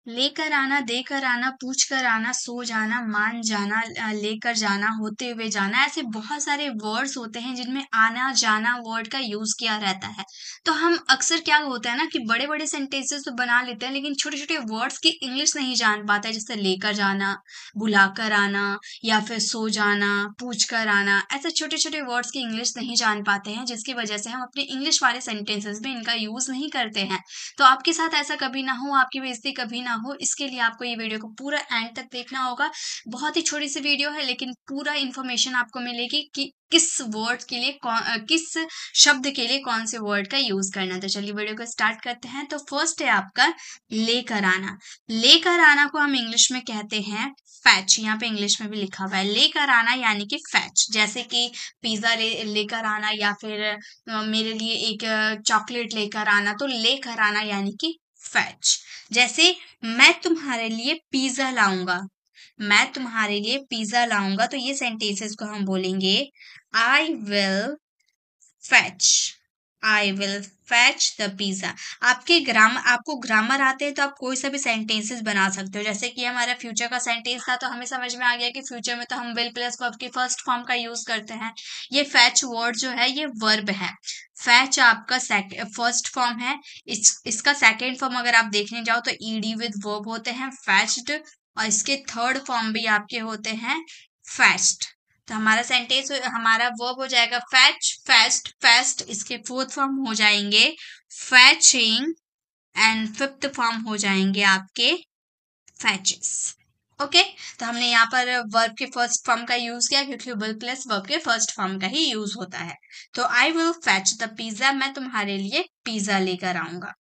लेकर आना, देकर आना, पूछ कर आना, सो जाना, मान जाना, लेकर जाना, होते हुए जाना, ऐसे बहुत सारे वर्ड्स होते हैं जिनमें आना जाना वर्ड का यूज किया रहता है। तो हम अक्सर क्या होता है ना कि बड़े बड़े सेंटेंसेस तो बना लेते हैं लेकिन छोटे छोटे वर्ड्स की इंग्लिश नहीं जान पाते, जैसे लेकर जाना, बुलाकर आना, या फिर सो जाना, पूछ कर आना, ऐसे छोटे छोटे वर्ड्स की इंग्लिश नहीं जान पाते हैं, जिसकी वजह से हम अपने इंग्लिश वाले सेंटेंसेस में इनका यूज नहीं करते हैं। तो आपके साथ ऐसा कभी ना हो, आपकी बेइज्जती कभी ना हो, इसके लिए आपको ये वीडियो को पूरा एंड तक देखना होगा। बहुत ही छोटी सी वीडियो है लेकिन पूरा इन्फॉर्मेशन आपको मिलेगी कि किस वर्ड के लिए किस शब्द के लिए कौन से वर्ड का यूज करना है। तो चलिए वीडियो को स्टार्ट करते हैं। तो फर्स्ट है आपका लेकर आना। लेकर आना को हम इंग्लिश में कहते हैं फैच। यहाँ पे इंग्लिश में भी लिखा हुआ है लेकर आना यानी कि फैच। जैसे कि पिज्जा लेकर आना, या फिर मेरे लिए एक चॉकलेट लेकर आना, तो लेकर आना यानी कि फैच। जैसे मैं तुम्हारे लिए पिज्जा लाऊंगा, मैं तुम्हारे लिए पिज्जा लाऊंगा, तो ये सेंटेंसेस को हम बोलेंगे I will fetch, I will fetch the pizza. आपको ग्रामर आते हैं तो आप कोई सा भी सेंटेंसेस बना सकते हो। जैसे कि हमारा फ्यूचर का सेंटेंस था तो हमें समझ में आ गया कि फ्यूचर में तो हम विल प्लस वर्ब की फर्स्ट फॉर्म का यूज करते हैं। ये फैच वर्ड जो है ये वर्ब है। फैच आपका फर्स्ट फॉर्म है। इसका सेकेंड फॉर्म अगर आप देखने जाओ तो ईडी विद वर्ब होते हैं फैच्ड, और इसके थर्ड फॉर्म भी आपके होते हैं फैस्ट। तो हमारा सेंटेंस, हमारा वर्ब हो जाएगा फैच, फेस्ट, फेस्ट। इसके फोर्थ फॉर्म हो जाएंगे फैचिंग, एंड फिफ्थ फॉर्म हो जाएंगे आपके फैचेस। ओके, तो हमने यहाँ पर वर्ब के फर्स्ट फॉर्म का यूज किया क्योंकि विल प्लस वर्ब के फर्स्ट फॉर्म का ही यूज होता है। तो I will fetch the pizza, मैं तुम्हारे लिए पिज्जा लेकर आऊंगा।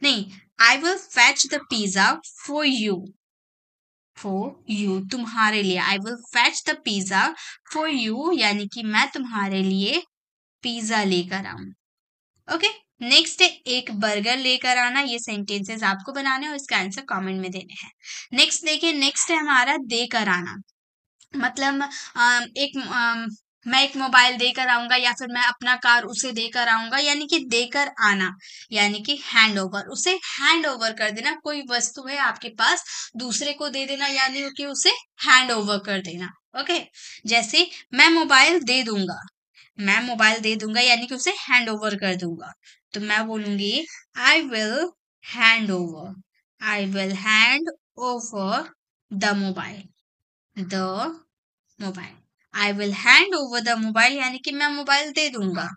नहीं, I will fetch the pizza for you, for you, तुम्हारे लिए। I will fetch the pizza for you यानी कि मैं तुम्हारे लिए पिज्जा लेकर आऊं। ओके, नेक्स्ट है एक बर्गर लेकर आना। ये सेंटेंसेस आपको बनाने और इसका आंसर कमेंट में देने हैं। नेक्स्ट देखिए, नेक्स्ट है हमारा देकर आना। मतलब मैं एक मोबाइल देकर आऊंगा, या फिर मैं अपना कार उसे देकर आऊंगा, यानी कि देकर आना यानी कि हैंड ओवर, उसे हैंड ओवर कर देना। कोई वस्तु है आपके पास, दूसरे को दे देना यानी कि उसे हैंड ओवर कर देना। ओके, जैसे मैं मोबाइल दे दूंगा, मैं मोबाइल दे दूंगा यानी कि उसे हैंड ओवर कर दूंगा। तो मैं बोलूंगी I will hand over, I will hand over the mobile, the mobile. I will hand over the mobile यानी कि मैं मोबाइल दे दूंगा।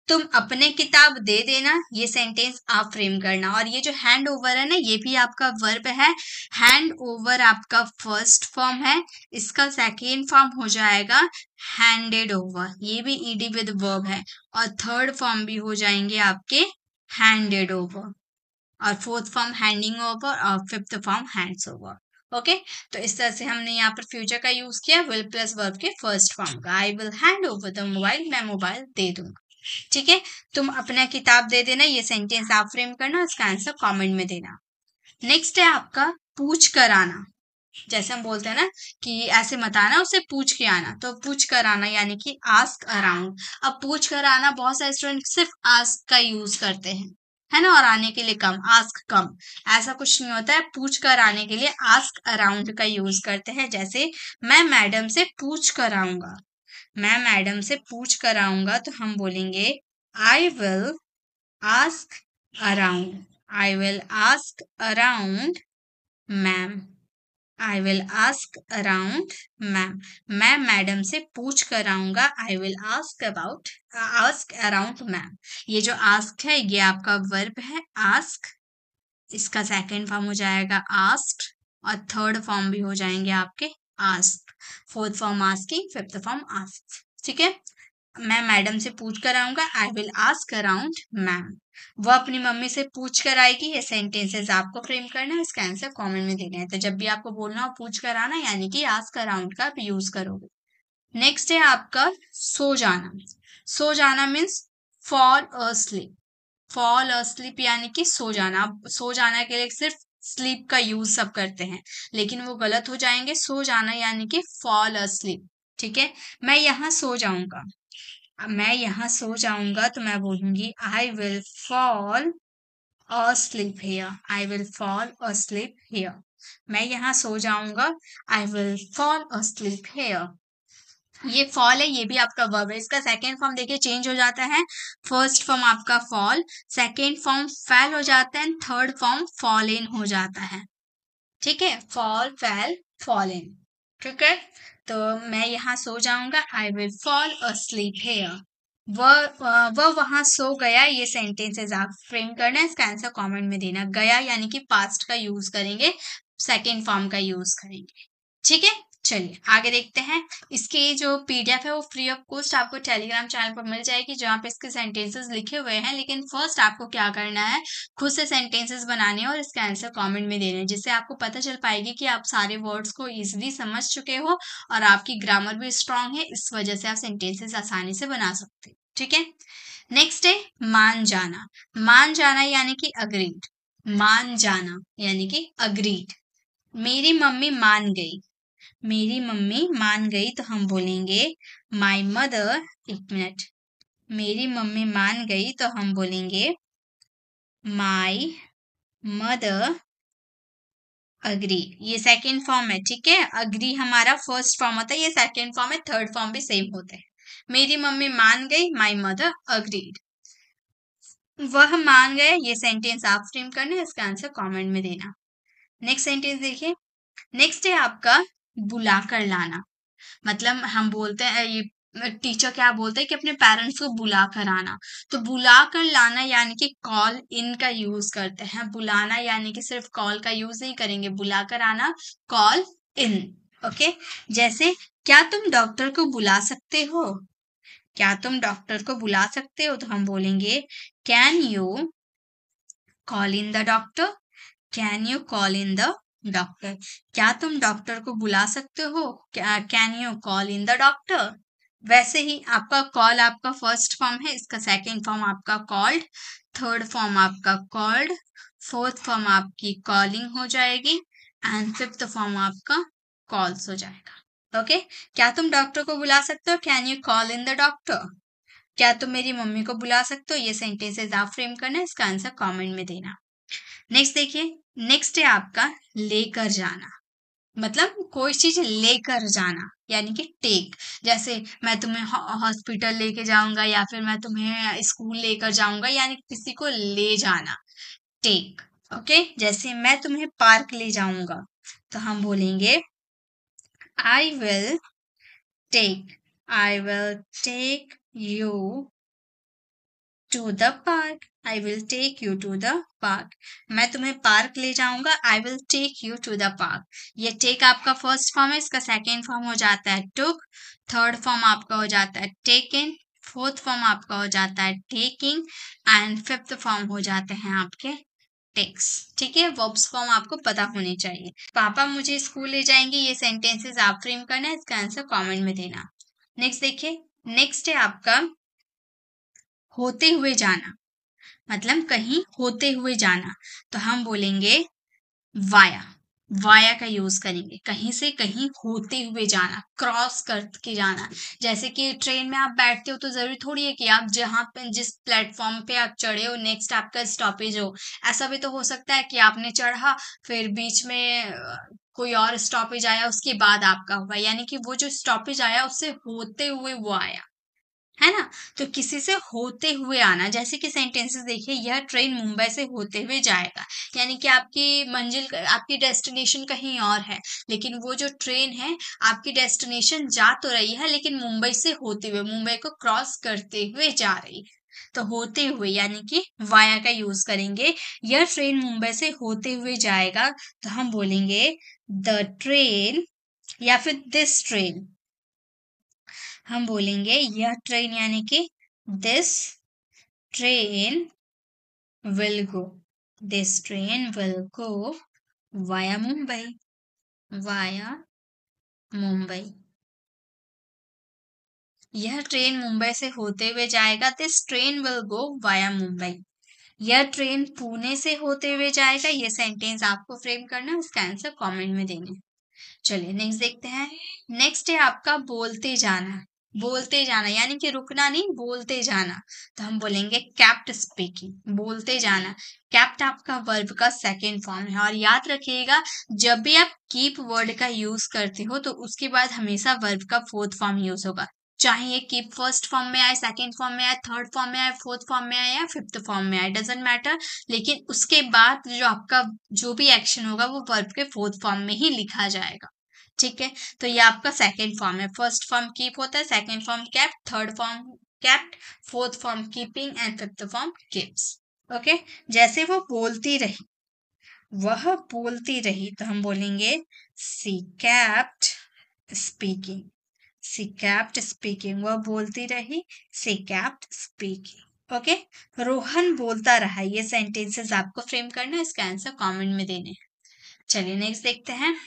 तुम अपने किताब दे देना, ये सेंटेंस आप फ्रेम करना। और ये जो हैंड ओवर है ना, ये भी आपका वर्ब है। हैंड ओवर आपका फर्स्ट फॉर्म है, इसका सेकेंड फॉर्म हो जाएगा हैंडेड ओवर, ये भी ईडी विद वर्ब है। और थर्ड फॉर्म भी हो जाएंगे आपके हैंडेड ओवर, और फोर्थ फॉर्म हैंडिंग ओवर, और fifth form hands over. Okay, तो इस तरह से हमने यहाँ पर फ्यूचर का यूज किया विल प्लस वर्ब के फर्स्ट फॉर्म का। I will hand over the mobile, मैं मोबाइल दे दूंगा। ठीक है, तुम अपना किताब दे देना, ये सेंटेंस आप फ्रेम करना, इसका आंसर कमेंट में देना। नेक्स्ट है आपका पूछ कर आना। जैसे हम बोलते हैं ना कि ऐसे मत आना, उसे पूछ के आना, तो पूछ कर आना यानी कि आस्क अराउंड। अब पूछ कर आना बहुत सारे स्टूडेंट सिर्फ आस्क का यूज करते हैं, है ना, और आने के लिए कम, आस्क कम। ऐसा कुछ नहीं होता है, पूछ कर आने के लिए आस्क अराउंड का यूज करते हैं। जैसे मैं मैडम से पूछ कर आऊंगा, मैं मैडम से पूछ कर आऊंगा, तो हम बोलेंगे I will ask around, I will ask around ma'am, I will ask around ma'am. मैं मैडम से पूछ कर आऊंगा, I will ask around ma'am. ये जो आस्क है ये आपका वर्ब है आस्क, इसका सेकंड फॉर्म हो जाएगा आस्क्ड, और थर्ड फॉर्म भी हो जाएंगे आपके ask, fourth form asking, fifth form ask. ठीक है, मैं मैडम से पूछ कर आऊंगा, I will ask around ma'am. वो अपनी मम्मी से पूछ कर आएगी, ये सेंटेंसेस आपको फ्रेम करना है, इसका आंसर कमेंट में देना है। तो जब भी आपको बोलना हो पूछ कर आना यानी कि आस्क अराउंड का आप यूज करोगे। नेक्स्ट है आपका सो जाना। सो जाना means fall asleep, fall asleep यानी कि सो जाना। अब सो जाना के लिए सिर्फ स्लीप का यूज सब करते हैं लेकिन वो गलत हो जाएंगे। सो जाना यानी कि फॉल अस्लीप। ठीक है, मैं यहाँ सो जाऊंगा, मैं यहाँ सो जाऊंगा, तो मैं बोलूंगी I will fall asleep here. I will fall asleep here. मैं यहाँ सो जाऊंगा. I will fall asleep here. ये फॉल है, ये भी आपका वर्ब है. इसका सेकेंड फॉर्म देखिए चेंज हो जाता है. फर्स्ट फॉर्म आपका फॉल, सेकेंड फॉर्म फेल हो जाता है, थर्ड फॉर्म फॉल इन हो जाता है. ठीक है, फॉल, फेल, फॉल इन. ठीक है, तो मैं यहाँ सो जाऊंगा. I will fall asleep here. वह वहां सो गया. ये सेंटेंसेस आप फ्रेम करना है. इसका आंसर कमेंट में देना. गया यानी कि पास्ट का यूज करेंगे, सेकेंड फॉर्म का यूज करेंगे. ठीक है, चलिए आगे देखते हैं. इसके जो पीडीएफ है वो फ्री ऑफ कॉस्ट आपको टेलीग्राम चैनल पर मिल जाएगी, जहाँ पे इसके सेंटेंसेस लिखे हुए हैं. लेकिन फर्स्ट आपको क्या करना है, खुद से सेंटेंसेस बनाने और इसका आंसर कमेंट में देने, जिससे आपको पता चल पाएगी कि आप सारे वर्ड्स को इजीली समझ चुके हो और आपकी ग्रामर भी स्ट्रांग है. इस वजह से आप सेंटेंसेस आसानी से बना सकते हो. ठीक है, नेक्स्ट है मान जाना. मान जाना यानी कि अग्रीड. मान जाना यानी कि अग्रीड. मेरी मम्मी मान गई. मेरी मम्मी मान गई तो हम बोलेंगे माई मदर. एक मिनट, मेरी मम्मी मान गई तो हम बोलेंगे माई मदर अग्री. ये सेकेंड फॉर्म है. ठीक है, अग्री हमारा फर्स्ट फॉर्म होता है, ये सेकेंड फॉर्म है, थर्ड फॉर्म भी सेम होते हैं. मेरी मम्मी मान गई, माई मदर अग्रीड. वह मान गए, ये सेंटेंस आप फ्रेम करना, इसका आंसर कमेंट में देना. नेक्स्ट सेंटेंस देखिए. नेक्स्ट है आपका बुलाकर लाना. मतलब हम बोलते हैं, ये टीचर क्या बोलते हैं कि अपने पेरेंट्स को बुला कर आना. तो बुला कर लाना यानी कि कॉल इन का यूज करते हैं. बुलाना यानी कि सिर्फ कॉल का यूज नहीं करेंगे. बुला कर आना, कॉल इन. ओके, जैसे क्या तुम डॉक्टर को बुला सकते हो. क्या तुम डॉक्टर को बुला सकते हो तो हम बोलेंगे can you call in the doctor. Can you call in the doctor. क्या तुम डॉक्टर को बुला सकते हो, can you call in the doctor. वैसे ही आपका कॉल आपका फर्स्ट फॉर्म है, इसका सेकेंड फॉर्म आपका कॉल्ड, थर्ड फॉर्म आपका कॉल्ड, फोर्थ फॉर्म आपकी कॉलिंग हो जाएगी एंड फिफ्थ फॉर्म आपका कॉल्स हो जाएगा. ओके, क्या तुम डॉक्टर को बुला सकते हो, can you call in the doctor. क्या तुम मेरी मम्मी को बुला सकते हो. ये सेंटेंसेस आप फ्रेम करना, इसका आंसर कमेंट में देना. नेक्स्ट देखिए. नेक्स्ट है आपका लेकर जाना. मतलब कोई चीज लेकर जाना यानी कि टेक. जैसे मैं तुम्हें हॉस्पिटल लेके जाऊंगा या फिर मैं तुम्हें स्कूल लेकर जाऊंगा, यानी किसी को ले जाना, टेक. ओके, जैसे मैं तुम्हें पार्क ले जाऊंगा तो हम बोलेंगे I will take. I will take you to the park. I will take you to the park. मैं तुम्हें पार्क ले जाऊंगा. I will take you to the park. ये टेक आपका फर्स्ट फॉर्म है, इसका सेकेंड फॉर्म हो जाता है टुक, थर्ड फॉर्म आपका हो जाता है टेकन, फोर्थ फॉर्म आपका हो जाता है टेकिंग एंड फिफ्थ फॉर्म हो जाते हैं आपके टेक्स. ठीक है, वर्ब्स फॉर्म आपको पता होने चाहिए. पापा मुझे स्कूल ले जाएंगे, ये सेंटेंसेस आप फ्रेम करना है, इसका आंसर कमेंट में देना. नेक्स्ट देखिए. नेक्स्ट है आपका होते हुए जाना. मतलब कहीं होते हुए जाना तो हम बोलेंगे वाया. वाया का यूज करेंगे. कहीं से कहीं होते हुए जाना, क्रॉस करके जाना. जैसे कि ट्रेन में आप बैठते हो तो जरूरी थोड़ी है कि आप जहां पे जिस प्लेटफॉर्म पे आप चढ़े हो नेक्स्ट आपका स्टॉपेज हो. ऐसा भी तो हो सकता है कि आपने चढ़ा, फिर बीच में कोई और स्टॉपेज आया, उसके बाद आपका हुआ, यानी कि वो जो स्टॉपेज आया उससे होते हुए वो आया, है ना. तो किसी से होते हुए आना. जैसे कि सेंटेंसेस देखिए. यह ट्रेन मुंबई से होते हुए जाएगा, यानी कि आपकी मंजिल, आपकी डेस्टिनेशन कहीं और है, लेकिन वो जो ट्रेन है आपकी डेस्टिनेशन जा तो रही है लेकिन मुंबई से होते हुए, मुंबई को क्रॉस करते हुए जा रही है. तो होते हुए यानी कि वाया का यूज करेंगे. यह ट्रेन मुंबई से होते हुए जाएगा तो हम बोलेंगे द ट्रेन या फिर दिस ट्रेन. हम बोलेंगे यह ट्रेन यानी कि this train will go. This train will go via Mumbai. Via Mumbai. यह ट्रेन मुंबई से होते हुए जाएगा. This train will go via Mumbai. यह ट्रेन पुणे से होते हुए जाएगा. ये सेंटेंस आपको फ्रेम करना, इसका आंसर कमेंट में देने. चलिए नेक्स्ट देखते हैं. नेक्स्ट है आपका बोलते जाना. बोलते जाना यानी कि रुकना नहीं, बोलते जाना। तो हम बोलेंगे केप्ट स्पीकिंग, बोलते जाना। केप्ट आपका वर्ब का सेकेंड फॉर्म है। और याद रखिएगा, जब भी आप कीप वर्ड का यूज करते हो तो उसके बाद हमेशा वर्ब का फोर्थ फॉर्म यूज होगा। चाहे ये कीप फर्स्ट फॉर्म में आए, सेकेंड फॉर्म में आए, थर्ड फॉर्म में आए, फोर्थ फॉर्म में आए या फिफ्थ फॉर्म में आए, डजेंट मैटर। लेकिन उसके बाद जो आपका जो भी एक्शन होगा वो वर्ब के फोर्थ फॉर्म में ही लिखा जाएगा। ठीक है, तो ये आपका सेकेंड फॉर्म है। फर्स्ट फॉर्म कीप होता है, second form kept, third form kept, fourth form keeping and fifth form keeps. Okay, जैसे वो बोलती रही, वह बोलती रही, तो हम बोलेंगे सी केप्ट स्पीकिंग। सी केप्ट स्पीकिंग, वह बोलती रही, सी केप्ट स्पीकिंग। ओके, रोहन बोलता रहा। ये सेंटेंसेस आपको फ्रेम करना है, इसका आंसर कमेंट में देने हैं। चलिए नेक्स्ट देखते हैं।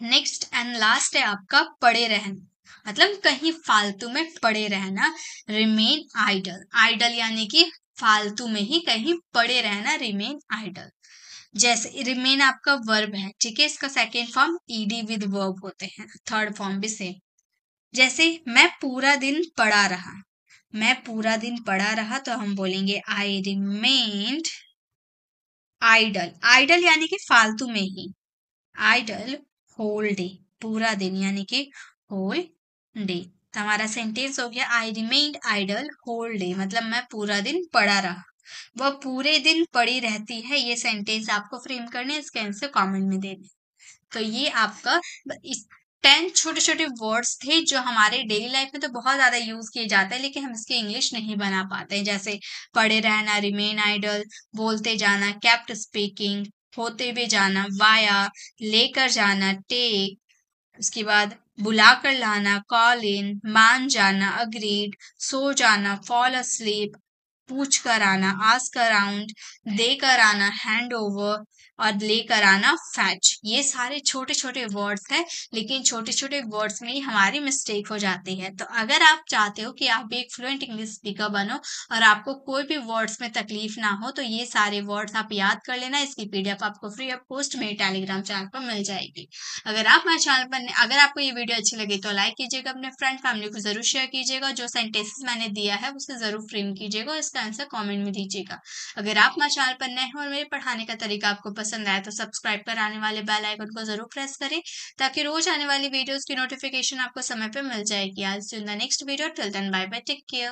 नेक्स्ट एंड लास्ट है आपका पड़े रहना, मतलब कहीं फालतू में पड़े रहना। रिमेन आइडल, आइडल यानी कि फालतू में ही कहीं पड़े रहना, रिमेन आइडल। जैसे रिमेन आपका वर्ब है, ठीक है, इसका second form ED with verb होते हैं, थर्ड फॉर्म भी सेम। जैसे मैं पूरा दिन पड़ा रहा, मैं पूरा दिन पड़ा रहा, तो हम बोलेंगे आई रिमेन्ड आइडल। आइडल यानी कि फालतू में ही, आइडल होल डे, पूरा दिन यानी कि होल डे। तो हमारा सेंटेंस हो गया I remained idle whole day, मतलब मैं पूरा दिन पड़ा रहा। वह पूरे दिन पड़ी रहती है, ये सेंटेंस आपको फ्रेम करने, इसके आंसर कमेंट में देने। तो ये आपका इस 10 छोटे छोटे वर्ड्स थे जो हमारे डेली लाइफ में तो बहुत ज्यादा यूज किए जाते हैं, लेकिन हम इसके इंग्लिश नहीं बना पाते हैं। जैसे पड़े रहना, रिमेन आइडल, बोलते जाना, केप्ट स्पीकिंग, होते हुए जाना, वाया, लेकर जाना, टेक, उसके बाद बुलाकर लाना, कॉल इन, मान जाना, अग्रीड, सो जाना, फॉल अस्लीप, पूछ कर आना, आस्क अराउंड, देकर आना, हैंड ओवर, और लेकर आना, फैच। ये सारे छोटे छोटे वर्ड्स हैं, लेकिन छोटे छोटे वर्ड्स में ही हमारी मिस्टेक हो जाती है। तो अगर आप चाहते हो कि आप भी एक फ्लुएंट इंग्लिश स्पीकर बनो और आपको कोई भी वर्ड्स में तकलीफ ना हो, तो ये सारे वर्ड्स आप याद कर लेना। इसकी पीडीएफ आपको फ्री ऑफ कॉस्ट मेरे टेलीग्राम चैनल पर मिल जाएगी। अगर आप मेरे चैनल पर अगर आपको ये वीडियो अच्छी लगी तो लाइक कीजिएगा, अपने फ्रेंड फैमिली को जरूर शेयर कीजिएगा, जो सेंटेंसेस मैंने दिया है उसे जरूर फ्रेम कीजिएगा, इसका आंसर कमेंट में दीजिएगा। अगर आप मेरे चैनल पर नए हो और मेरे पढ़ाने का तरीका आपको पसंद आया तो सब्सक्राइब कर आने वाले बेल आइकन को जरूर प्रेस करें, ताकि रोज आने वाली वीडियोस की नोटिफिकेशन आपको समय पर मिल जाएगी। आज in the next video, till then bye bye, take care.